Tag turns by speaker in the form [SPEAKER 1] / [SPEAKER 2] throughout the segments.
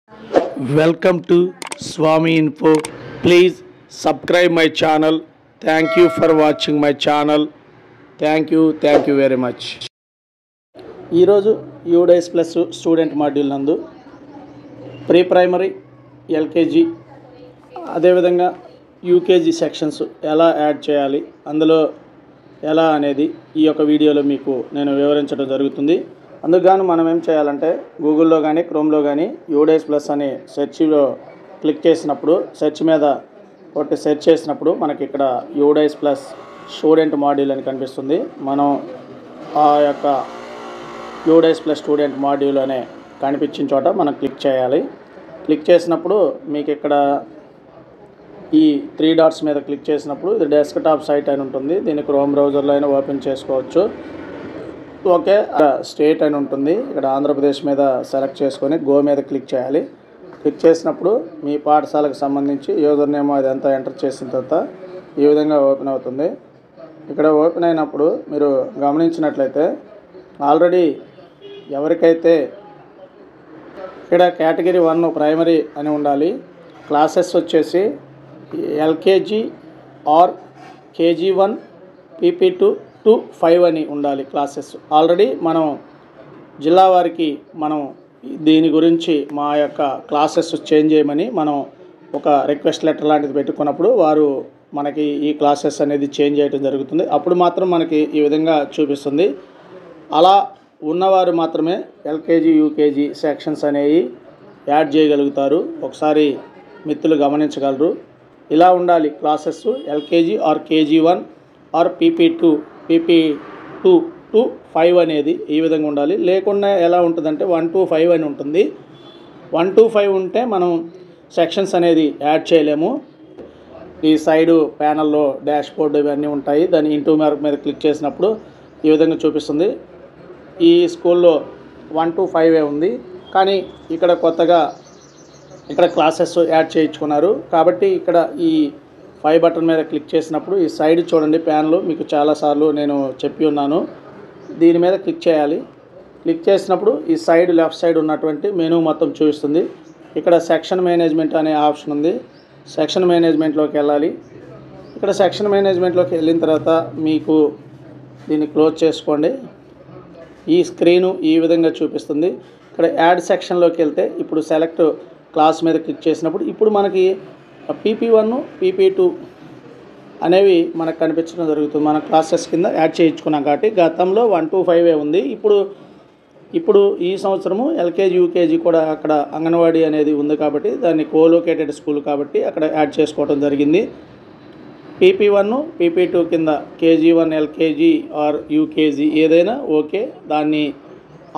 [SPEAKER 1] Welcome to Swami Info. Please subscribe my channel. Thank you for watching my channel. Thank you very much. ఈరోజు UDISE plus student module నందు pre primary LKG అదేవిధంగా UKG sections ఎలా add చేయాలి, అందులో ఎలా అనేది ఈ యొక్క వీడియోలో మీకు నేను వివరించడం జరుగుతుంది. అందుకు మనం ఏం చేయాలంటే గూగుల్లో కానీ క్రోమ్లో కానీ యూడైస్ ప్లస్ అనే సెర్చ్లో క్లిక్ చేసినప్పుడు సెర్చ్ మీద కొట్టి సెర్చ్ చేసినప్పుడు మనకి ఇక్కడ యూడైస్ ప్లస్ స్టూడెంట్ మాడ్యూల్ అని కనిపిస్తుంది. మనం ఆ యొక్క యూడైస్ ప్లస్ స్టూడెంట్ మాడ్యూల్ అనే కనిపించిన చోట మనం క్లిక్ చేయాలి. క్లిక్ చేసినప్పుడు మీకు ఇక్కడ ఈ 3 డాట్స్ మీద క్లిక్ చేసినప్పుడు ఇది డెస్క్టాప్ సైట్ అని ఉంటుంది. దీన్ని క్రోమ్ బ్రౌజర్లో అయినా ఓపెన్ చేసుకోవచ్చు. ఓకే, స్టేట్ అని ఉంటుంది. ఇక్కడ ఆంధ్రప్రదేశ్ మీద సెలెక్ట్ చేసుకొని గో మీద క్లిక్ చేయాలి. క్లిక్ చేసినప్పుడు మీ పాఠశాలకు సంబంధించి యూజర్ నేమ్ అదంతా ఎంటర్ చేసిన తర్వాత ఈ విధంగా ఓపెన్ అవుతుంది. ఇక్కడ ఓపెన్ అయినప్పుడు మీరు గమనించినట్లయితే ఆల్రెడీ ఎవరికైతే ఇక్కడ కేటగిరీ 1 ప్రైమరీ అని ఉండాలి, క్లాసెస్ వచ్చేసి ఎల్కేజీ ఆర్ కేజీ1 PP2 to 5 అని ఉండాలి క్లాసెస్. ఆల్రెడీ మనం జిల్లా వారికి మనం దీని గురించి మా యొక్క క్లాసెస్ చేంజ్ చేయమని మనం ఒక రిక్వెస్ట్ లెటర్ లాంటిది పెట్టుకున్నప్పుడు వారు మనకి ఈ క్లాసెస్ అనేది చేంజ్ చేయడం జరుగుతుంది. అప్పుడు మాత్రం మనకి ఈ విధంగా చూపిస్తుంది. అలా ఉన్నవారు మాత్రమే ఎల్కేజీ యూకేజీ సెక్షన్స్ అనేవి యాడ్ చేయగలుగుతారు. ఒకసారి మిత్రులు గమనించగలరు. ఇలా ఉండాలి క్లాసెస్ ఎల్కేజీ ఆర్ కేజీ1 ఆర్ PP2 to 5 అనేది ఈ విధంగా ఉండాలి. లేకుండా ఎలా ఉంటుందంటే 1 to 5 అని ఉంటుంది. 1 to 5 ఉంటే మనం సెక్షన్స్ అనేది యాడ్ చేయలేము. ఈ సైడు ప్యానల్లో డాష్ బోర్డు ఇవన్నీ ఉంటాయి. దాన్ని ఇంటూ మార్క్ మీద క్లిక్ చేసినప్పుడు ఈ విధంగా చూపిస్తుంది. ఈ స్కూల్లో 1 to 5 ఉంది, కానీ ఇక్కడ కొత్తగా ఇక్కడ క్లాసెస్ యాడ్ చేయించుకున్నారు. కాబట్టి ఇక్కడ ఈ 5 బటన్ మీద క్లిక్ చేసినప్పుడు ఈ సైడ్ చూడండి, ప్యాన్లో మీకు చాలాసార్లు నేను చెప్పి ఉన్నాను. దీని మీద క్లిక్ చేయాలి. క్లిక్ చేసినప్పుడు ఈ సైడ్ లెఫ్ట్ సైడ్ ఉన్నటువంటి మెనూ మొత్తం చూపిస్తుంది. ఇక్కడ సెక్షన్ మేనేజ్మెంట్ అనే ఆప్షన్ ఉంది. సెక్షన్ మేనేజ్మెంట్లోకి వెళ్ళాలి. ఇక్కడ సెక్షన్ మేనేజ్మెంట్లోకి వెళ్ళిన తర్వాత మీకు దీన్ని క్లోజ్ చేసుకోండి. ఈ స్క్రీను ఈ విధంగా చూపిస్తుంది. ఇక్కడ యాడ్ సెక్షన్లోకి వెళ్తే ఇప్పుడు సెలెక్ట్ క్లాస్ మీద క్లిక్ చేసినప్పుడు ఇప్పుడు మనకి PP1 PP2 అనేవి మనకు కనిపించడం జరుగుతుంది. మన క్లాసెస్ కింద యాడ్ చేయించుకున్నాం కాబట్టి గతంలో 1 to 5 ఉంది. ఇప్పుడు ఈ సంవత్సరము ఎల్కేజీ యూకేజీ కూడా అక్కడ అంగన్వాడీ అనేది ఉంది కాబట్టి దాన్ని కోలొకేటెడ్ స్కూల్ కాబట్టి అక్కడ యాడ్ చేసుకోవడం జరిగింది. PP1 PP2 కింద కేజీ1 ఎల్కేజీ ఆర్ యూకేజీ ఏదైనా ఓకే. దాన్ని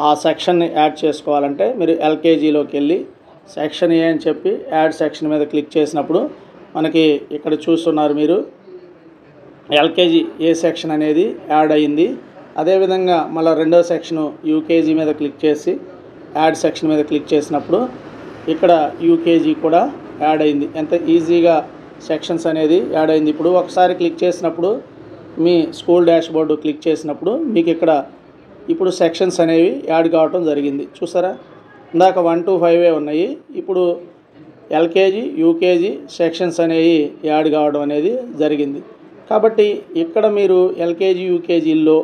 [SPEAKER 1] ఆ సెక్షన్ని యాడ్ చేసుకోవాలంటే మీరు ఎల్కేజీలోకి వెళ్ళి సెక్షన్ ఏ అని చెప్పి యాడ్ సెక్షన్ మీద క్లిక్ చేసినప్పుడు మనకి ఇక్కడ చూస్తున్నారు మీరు ఎల్కేజీ ఏ సెక్షన్ అనేది యాడ్ అయ్యింది. అదేవిధంగా మళ్ళీ రెండో సెక్షను యూకేజీ మీద క్లిక్ చేసి యాడ్ సెక్షన్ మీద క్లిక్ చేసినప్పుడు ఇక్కడ యూకేజీ కూడా యాడ్ అయింది. ఎంత ఈజీగా సెక్షన్స్ అనేది యాడ్ అయింది. ఇప్పుడు ఒకసారి క్లిక్ చేసినప్పుడు మీ స్కూల్ డాష్ బోర్డు క్లిక్ చేసినప్పుడు మీకు ఇక్కడ ఇప్పుడు సెక్షన్స్ అనేవి యాడ్ కావటం జరిగింది. చూసారా, ఇందాక 1 to 5 ఉన్నాయి. ఇప్పుడు ఎల్కేజీ యూకేజీ సెక్షన్స్ అనేవి యాడ్ కావడం అనేది జరిగింది. కాబట్టి ఇక్కడ మీరు ఎల్కేజీ యూకేజీల్లో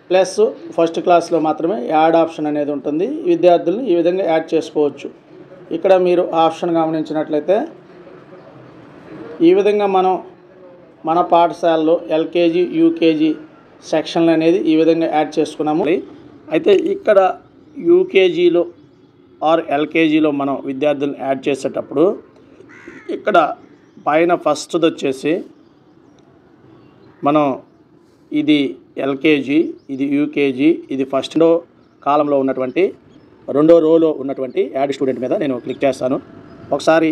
[SPEAKER 1] ప్లస్ ఫస్ట్ క్లాస్లో మాత్రమే యాడ్ ఆప్షన్ అనేది ఉంటుంది. విద్యార్థులను ఈ విధంగా యాడ్ చేసుకోవచ్చు. ఇక్కడ మీరు ఆప్షన్ గమనించినట్లయితే ఈ విధంగా మనం మన పాఠశాలలో ఎల్కేజీ యూకేజీ సెక్షన్లు అనేది ఈ విధంగా యాడ్ చేసుకున్నాము. అయితే ఇక్కడ యూకేజీలో ఆర్ ఎల్కేజీలో మనం విద్యార్థులను యాడ్ చేసేటప్పుడు ఇక్కడ పైన ఫస్ట్ది వచ్చేసి మనం ఇది ఎల్కేజీ, ఇది యూకేజీ, ఇది ఫస్ట్ కాలంలో ఉన్నటువంటి రెండో రోలో ఉన్నటువంటి యాడ్ స్టూడెంట్ మీద నేను క్లిక్ చేస్తాను. ఒకసారి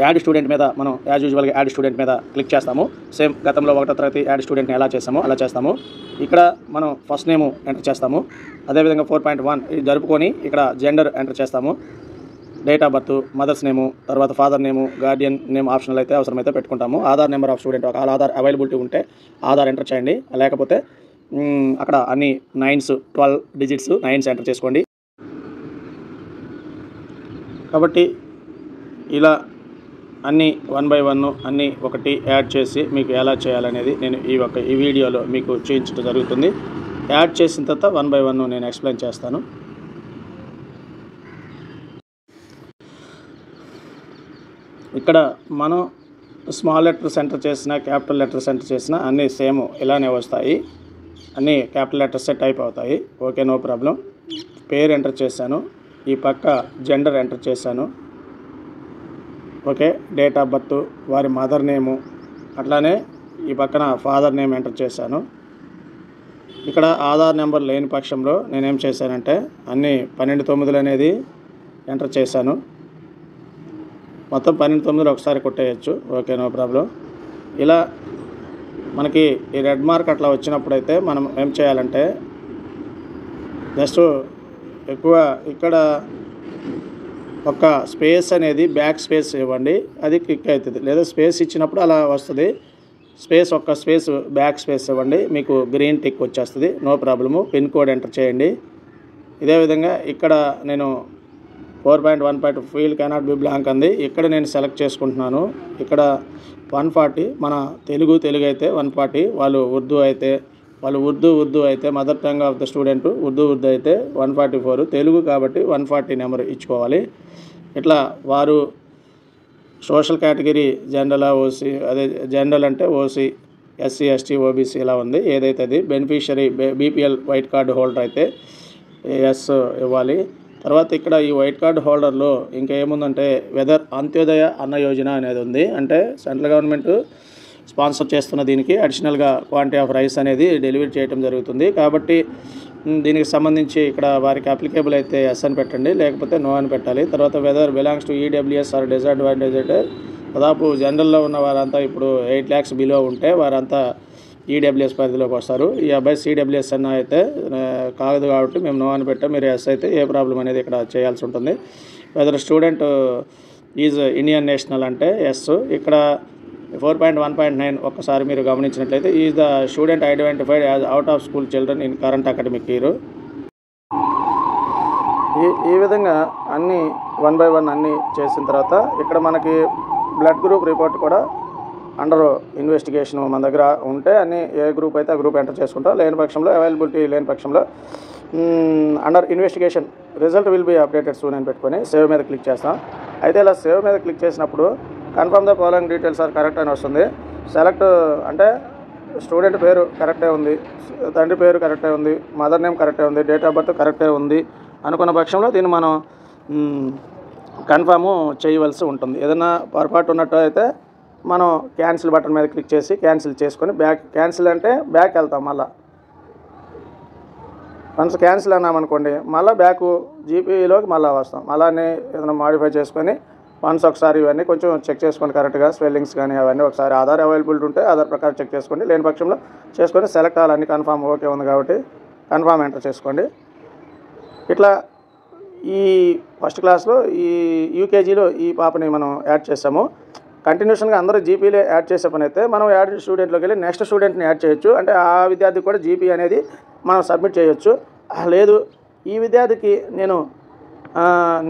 [SPEAKER 1] యాడ్ స్టూడెంట్ మీద మనం యాజ్ యూజువల్గా యాడ్ స్టూడెంట్ మీద క్లిక్ చేస్తాము. సేమ్ గతంలో 1వ తరగతి యాడ్ స్టూడెంట్ని ఎలా చేస్తామో అలా చేస్తాము. ఇక్కడ మనం ఫస్ట్ నేము ఎంటర్ చేస్తాము. అదేవిధంగా 4.1 ఇది జరుపుకొని ఇక్కడ జెండర్ ఎంటర్ చేస్తాము. డేట్ ఆఫ్ బర్త్, మదర్స్ నేము, తర్వాత father name, Guardian name optional అయితే అవసరమైతే పెట్టుకుంటాము. ఆధార్ నెంబర్ ఆఫ్ స్టూడెంట్ ఒకవేళ ఆధార్ అవైలబిలిటీ ఉంటే ఆధార్ ఎంటర్ చేయండి. లేకపోతే అక్కడ అన్ని 9s 12 డిజిట్స్ 9s ఎంటర్ చేసుకోండి. కాబట్టి ఇలా అన్నీ 1 బై 1 అన్నీ ఒకటి యాడ్ చేసి మీకు ఎలా చేయాలనేది నేను ఈ వీడియోలో మీకు చూపించడం జరుగుతుంది. యాడ్ చేసిన తర్వాత 1 బై 1 నేను ఎక్స్ప్లెయిన్ చేస్తాను. ఇక్కడ మనం స్మాల్ లెటర్స్ ఎంటర్ చేసిన, క్యాపిటల్ లెటర్స్ ఎంటర్ చేసిన అన్నీ సేమ్ ఇలానే వస్తాయి. అన్నీ క్యాపిటల్ లెటర్సే టైప్ అవుతాయి. Okay, no problem. పేరు ఎంటర్ చేశాను, ఈ పక్క జెండర్ ఎంటర్ చేశాను. ఓకే, డేట్ ఆఫ్ బర్త్, వారి మదర్ నేము, అట్లానే ఈ పక్కన ఫాదర్ నేమ్ ఎంటర్ చేశాను. ఇక్కడ ఆధార్ నెంబర్ లేని పక్షంలో నేనేం చేశానంటే అన్నీ 12 9 అనేది ఎంటర్ చేశాను. మొత్తం 12 9 ఒకసారి కొట్టేయచ్చు. Okay, no problem. ఇలా మనకి ఈ రెడ్ మార్క్ అట్లా వచ్చినప్పుడైతే మనం ఏం చేయాలంటే జస్ట్ ఎక్కువ ఇక్కడ ఒక స్పేస్ అనేది బ్యాక్ స్పేస్ ఇవ్వండి, అది క్లిక్ అవుతుంది. లేదా స్పేస్ ఇచ్చినప్పుడు అలా వస్తుంది. ఒక్క స్పేస్ బ్యాక్ స్పేస్ ఇవ్వండి, మీకు గ్రీన్ టిక్ వచ్చేస్తుంది. No problem. Pin code enter చేయండి. ఇదే విధంగా ఇక్కడ నేను 4.1.2 ఫీల్డ్ కెనాట్ బి బ్లాంక్ అంది. ఇక్కడ నేను సెలెక్ట్ చేసుకుంటున్నాను. ఇక్కడ 140 మన తెలుగు అయితే 140, వాళ్ళు ఉర్దూ అయితే mother tongue of the student Urdu అయితే 144, తెలుగు కాబట్టి 140 నెంబర్ ఇచ్చుకోవాలి. ఇట్లా వారు సోషల్ కేటగిరీ జనరల్, ఓసీ, అదే జనరల్ అంటే ఓసీ, ఎస్సీ, ఎస్టీ, ఓబీసీ ఇలా ఉంది. ఏదైతే అది beneficiary BPL white card holder అయితే ఎస్ ఇవ్వాలి. తర్వాత ఇక్కడ ఈ వైట్ కార్డు హోల్డర్లో ఇంకా ఏముందంటే వెదర్ అంత్యోదయ అన్న యోజన అనేది ఉంది. అంటే సెంట్రల్ గవర్నమెంట్ స్పాన్సర్ చేస్తున్న దీనికి అడిషనల్గా క్వాంటిటీ ఆఫ్ రైస్ అనేది డెలివరీ చేయడం జరుగుతుంది. కాబట్టి దీనికి సంబంధించి ఇక్కడ వారికి అప్లికేబుల్ అయితే ఎస్ అని పెట్టండి, లేకపోతే నో అని పెట్టాలి. తర్వాత whether belongs to EWS or disadvantage అంటే దాదాపు జనరల్లో ఉన్న వారంతా ఇప్పుడు 8 lakhs బిలో ఉంటే వారంతా ఈడబ్ల్యూఎస్ పరిధిలోకి వస్తారు. ఈ అబ్బాయి సిడబ్ల్యూఎస్ అన్న అయితే కాదు కాబట్టి మేము నో అని పెట్టాం. మీరు ఎస్ అయితే ఏ ప్రాబ్లం అనేది ఇక్కడ చేయాల్సి ఉంటుంది. Whether student is Indian national అంటే ఎస్. ఇక్కడ 4.1.9 ఒక్కసారి మీరు గమనించినట్లయితే is the student identified as out of school children in current academic year. ఈ విధంగా అన్నీ 1 బై 1 అన్నీ చేసిన తర్వాత ఇక్కడ మనకి బ్లడ్ గ్రూప్ రిపోర్ట్ కూడా అండర్ ఇన్వెస్టిగేషన్ మన దగ్గర ఉంటే అన్ని ఏ గ్రూప్ అయితే ఆ గ్రూప్ ఎంటర్ చేసుకుంటాం. లేని పక్షంలో అవైలబిలిటీ లేని పక్షంలో under investigation result will be updated soon అని పెట్టుకొని సేవ్ మీద క్లిక్ చేస్తాం. అయితే ఇలా సేవ్ మీద క్లిక్ చేసినప్పుడు confirm the following details are correct అని వస్తుంది. సెలెక్ట్ అంటే స్టూడెంట్ పేరు కరెక్టే ఉంది, తండ్రి పేరు కరెక్టే ఉంది, మదర్ నేమ్ కరెక్టే ఉంది, డేట్ ఆఫ్ బర్త్ కరెక్టే ఉంది అనుకున్న పక్షంలో దీన్ని మనం కన్ఫర్మ్ చేయవలసి ఉంటుంది. ఏదైనా పొరపాటు ఉన్నట్టు అయితే మనం క్యాన్సిల్ బటన్ మీద క్లిక్ చేసి క్యాన్సిల్ చేసుకొని క్యాన్సిల్ అంటే బ్యాక్ వెళ్తాం. మళ్ళీ వన్స్ క్యాన్సిల్ అన్నామనుకోండి మళ్ళీ బ్యాక్ జీపీలోకి మళ్ళీ వస్తాం. మళ్ళీ ఏదైనా మాడిఫై చేసుకొని వన్స్ ఒకసారి ఇవన్నీ కొంచెం చెక్ చేసుకోండి కరెక్ట్గా, స్పెల్లింగ్స్ కానీ అవన్నీ ఒకసారి ఆధార్ అవైలబిలిటీ ఉంటే ఆధార్ ప్రకారం చెక్ చేసుకోండి. లేని పక్షంలో చేసుకొని సెలెక్ట్ అవ్వాలన్నీ కన్ఫామ్ ఓకే ఉంది కాబట్టి కన్ఫామ్ ఎంటర్ చేసుకోండి. ఇట్లా ఈ ఫస్ట్ క్లాస్లో ఈ యూకేజీలో ఈ పాపని మనం యాడ్ చేసాము. కంటిన్యూషన్గా అందరూ జీపీలో యాడ్ చేసే పని అయితే మనం యాడ్ స్టూడెంట్లోకి వెళ్ళి నెక్స్ట్ స్టూడెంట్ని యాడ్ చేయొచ్చు. అంటే ఆ విద్యార్థికి కూడా జీపీ అనేది మనం సబ్మిట్ చేయొచ్చు. లేదు ఈ విద్యార్థికి నేను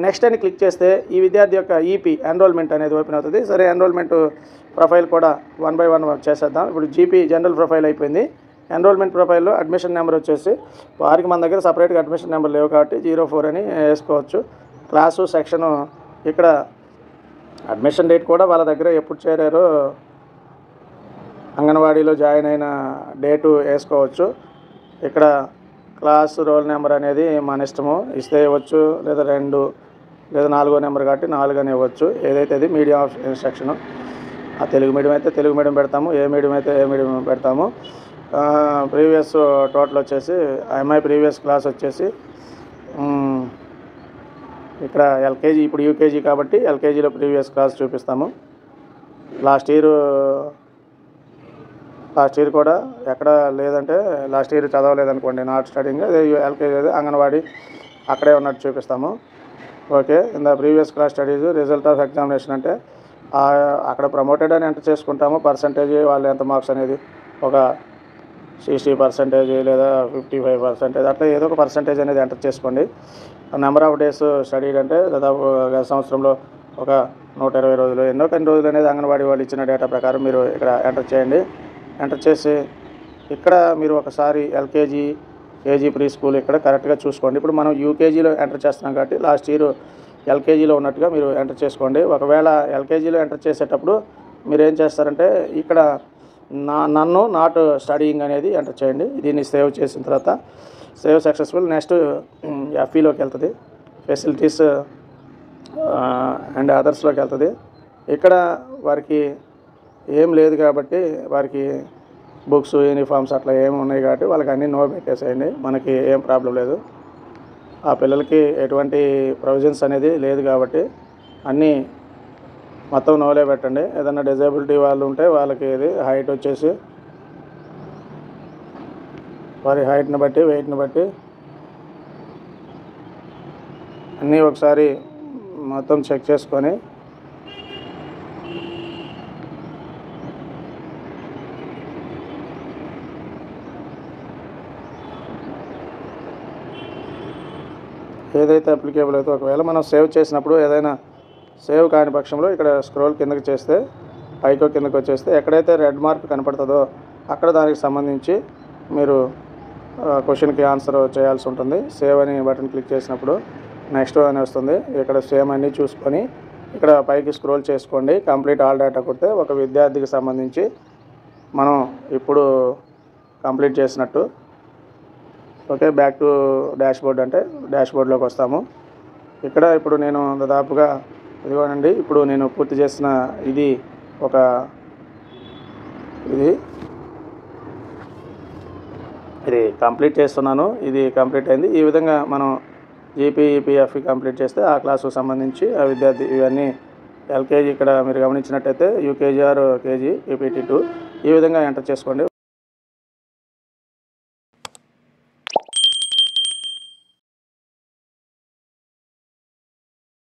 [SPEAKER 1] నెక్స్ట్ అని క్లిక్ చేస్తే ఈ విద్యార్థి యొక్క ఈపీ ఎన్రోల్మెంట్ అనేది ఓపెన్ అవుతుంది. సరే, ఎన్రోల్మెంట్ ప్రొఫైల్ కూడా 1 బై 1 చేసేద్దాం. ఇప్పుడు జీపీ జనరల్ ప్రొఫైల్ అయిపోయింది. ఎన్రోల్మెంట్ ప్రొఫైల్లో అడ్మిషన్ నెంబర్ వచ్చేసి వారికి మన దగ్గర సపరేట్గా అడ్మిషన్ నెంబర్ లేవు కాబట్టి 04 అని వేసుకోవచ్చు. క్లాసు సెక్షను ఇక్కడ అడ్మిషన్ డేట్ కూడా వాళ్ళ దగ్గర ఎప్పుడు చేరారో అంగన్వాడీలో జాయిన్ అయిన డేటు వేసుకోవచ్చు. ఇక్కడ క్లాస్ రోల్ నెంబర్ అనేది మన ఇష్టము, ఇస్తే ఇవ్వచ్చు, లేదా 2 లేదా 4వ నెంబర్ కాబట్టి 4 అని ఇవ్వచ్చు. ఏదైతే అది మీడియం ఆఫ్ ఇన్స్ట్రక్షన్. ఆ తెలుగు మీడియం అయితే తెలుగు మీడియం పెడతాము, ఏ మీడియం అయితే ఏ మీడియం పెడతాము. ప్రీవియస్ టోటల్ వచ్చేసి ఎంఐ ప్రీవియస్ క్లాస్ వచ్చేసి ఇక్కడ ఎల్కేజీ, ఇప్పుడు యూకేజీ కాబట్టి ఎల్కేజీలో ప్రీవియస్ క్లాస్ చూపిస్తాము. లాస్ట్ ఇయర్ కూడా ఎక్కడ లేదంటే లాస్ట్ ఇయర్ చదవలేదనుకోండి, నాట్ స్టడింగ్, అదే ఎల్కేజీ అదే అంగన్వాడీ అక్కడే ఉన్నట్టు చూపిస్తాము. Okay, in the previous class studies result of examination అంటే అక్కడ ప్రమోటెడ్ అని ఎంటర్ చేసుకుంటాము. పర్సంటేజ్ వాళ్ళు ఎంత మార్క్స్ అనేది ఒక 60% లేదా 55% అట్లా ఏదో ఒక పర్సంటేజ్ అనేది ఎంటర్ చేసుకోండి. నెంబర్ ఆఫ్ డేస్ స్టడీడ్ అంటే దాదాపు గత సంవత్సరంలో ఒక 120 రోజులు కొన్ని రోజులు అనేది అంగన్వాడీ వాళ్ళు ఇచ్చిన డేటా ప్రకారం మీరు ఇక్కడ ఎంటర్ చేయండి. ఎంటర్ చేసి ఇక్కడ మీరు ఒకసారి ఎల్కేజీ, కేజీ, ప్రీ స్కూల్ ఇక్కడ కరెక్ట్గా చూసుకోండి. ఇప్పుడు మనం యూకేజీలో ఎంటర్ చేస్తున్నాం కాబట్టి లాస్ట్ ఇయర్ ఎల్కేజీలో ఉన్నట్టుగా మీరు ఎంటర్ చేసుకోండి. ఒకవేళ ఎల్కేజీలో ఎంటర్ చేసేటప్పుడు మీరు ఏం చేస్తారంటే ఇక్కడ నన్ను నాట్ స్టడీయింగ్ అనేది ఎంటర్ చేయండి. దీన్ని సేవ్ చేసిన తర్వాత సేవ్ సక్సెస్ఫుల్. నెక్స్ట్ ఎఫ్ఈలోకి వెళ్తుంది, ఫెసిలిటీస్ అండ్ అదర్స్లోకి వెళ్తుంది. ఇక్కడ వారికి ఏం లేదు కాబట్టి వారికి బుక్స్, యూనిఫామ్స్ అట్లా ఏమి ఉన్నాయి కాబట్టి వాళ్ళకి అన్నీ నో పెట్టేసేయండి. మనకి ఏం ప్రాబ్లం లేదు. ఆ పిల్లలకి ఎటువంటి ప్రొవిజన్స్ అనేది లేదు కాబట్టి అన్నీ మొత్తం నోలే పెట్టండి. ఏదైనా డిజేబిలిటీ వాళ్ళు ఉంటే వాళ్ళకి ఇది హైట్ వచ్చేసి వారి హైట్ని బట్టి, వెయిట్ని బట్టి అన్నీ ఒకసారి మొత్తం చెక్ చేసుకొని ఏదైతే అప్లికేబుల్ అయితే ఒకవేళ మనం సేవ్ చేసినప్పుడు ఏదైనా సేవ్ కాని పక్షంలో ఇక్కడ స్క్రోల్ కిందకి చేస్తే పైకో కిందకి వచ్చేస్తే ఎక్కడైతే రెడ్ మార్క్ కనపడుతుందో అక్కడ దానికి సంబంధించి మీరు క్వశ్చన్కి ఆన్సర్ చేయాల్సి ఉంటుంది. సేవ్ అని బటన్ క్లిక్ చేసినప్పుడు నెక్స్ట్ అని వస్తుంది. ఇక్కడ సేమ్ అన్నీ చూసుకొని ఇక్కడ పైకి స్క్రోల్ చేసుకోండి. కంప్లీట్ ఆల్ డేటా కొడితే ఒక విద్యార్థికి సంబంధించి మనం ఇప్పుడు కంప్లీట్ చేసినట్టు. Okay, back to dash board అంటే డాష్ బోర్డ్లోకి వస్తాము. ఇక్కడ ఇప్పుడు నేను దాదాపుగా ఇదిగోనండి, ఇప్పుడు నేను పూర్తి చేసిన ఇది కంప్లీట్ చేస్తున్నాను. ఇది కంప్లీట్ అయింది. ఈ విధంగా మనం జీపీఈపీఎఫ్ కంప్లీట్ చేస్తే ఆ క్లాసుకు సంబంధించి ఆ విద్యార్థి ఇవన్నీ ఎల్కేజీ ఇక్కడ మీరు గమనించినట్టయితే యూకేజీ ఆర్ కేజీ, పీపీటీ 2 ఈ విధంగా ఎంటర్ చేసుకోండి.